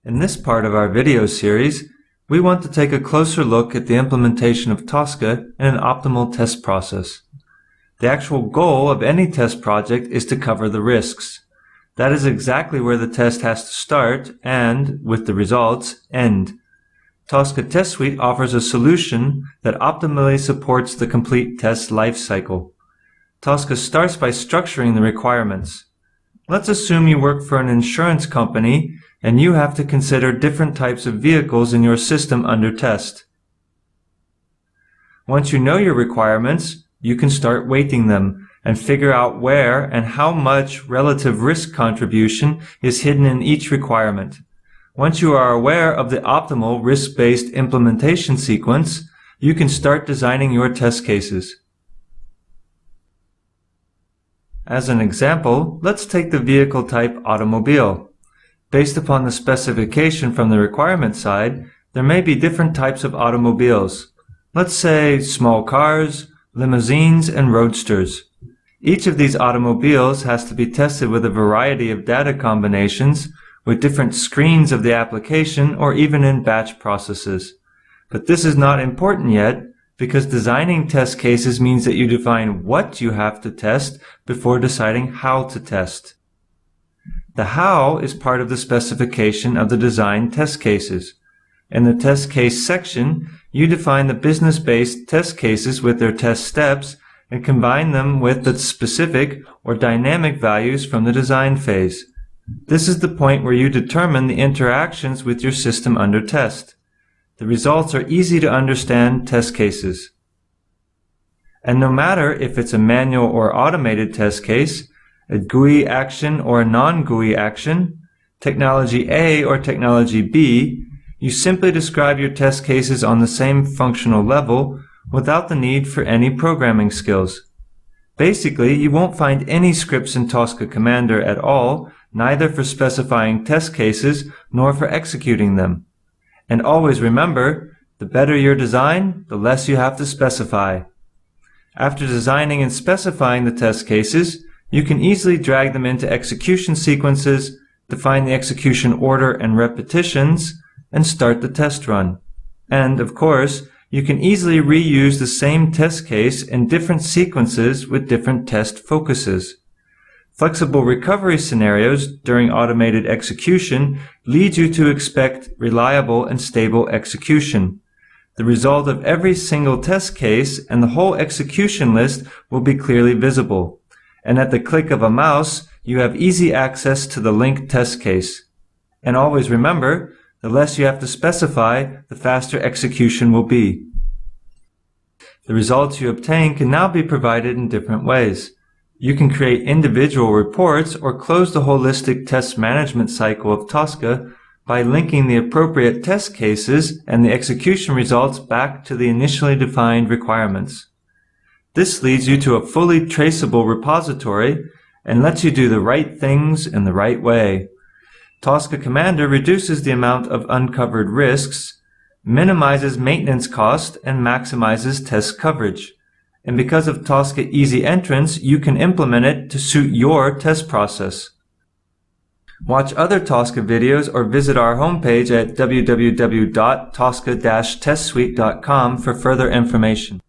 In this part of our video series, we want to take a closer look at the implementation of Tosca in an optimal test process. The actual goal of any test project is to cover the risks. That is exactly where the test has to start and, with the results, end. Tosca Test Suite offers a solution that optimally supports the complete test lifecycle. Tosca starts by structuring the requirements. Let's assume you work for an insurance company and you have to consider different types of vehicles in your system under test. Once you know your requirements, you can start weighting them and figure out where and how much relative risk contribution is hidden in each requirement. Once you are aware of the optimal risk-based implementation sequence, you can start designing your test cases. As an example, let's take the vehicle type automobile. Based upon the specification from the requirement side, there may be different types of automobiles. Let's say small cars, limousines, and roadsters. Each of these automobiles has to be tested with a variety of data combinations, with different screens of the application or even in batch processes. But this is not important yet, because designing test cases means that you define what you have to test before deciding how to test. The how is part of the specification of the design test cases. In the test case section, you define the business-based test cases with their test steps and combine them with the specific or dynamic values from the design phase. This is the point where you determine the interactions with your system under test. The results are easy to understand test cases. And no matter if it's a manual or automated test case, a GUI action or a non-GUI action, technology A or technology B, you simply describe your test cases on the same functional level without the need for any programming skills. Basically, you won't find any scripts in Tosca Commander at all, neither for specifying test cases nor for executing them. And always remember, the better your design, the less you have to specify. After designing and specifying the test cases, you can easily drag them into execution sequences, define the execution order and repetitions, and start the test run. And, of course, you can easily reuse the same test case in different sequences with different test focuses. Flexible recovery scenarios during automated execution lead you to expect reliable and stable execution. The result of every single test case and the whole execution list will be clearly visible. And at the click of a mouse, you have easy access to the linked test case. And always remember, the less you have to specify, the faster execution will be. The results you obtain can now be provided in different ways. You can create individual reports or close the holistic test management cycle of Tosca by linking the appropriate test cases and the execution results back to the initially defined requirements. This leads you to a fully traceable repository and lets you do the right things in the right way. Tosca Commander reduces the amount of uncovered risks, minimizes maintenance cost, and maximizes test coverage. And because of Tosca Easy Entrance, you can implement it to suit your test process. Watch other Tosca videos or visit our homepage at www.tosca-testsuite.com for further information.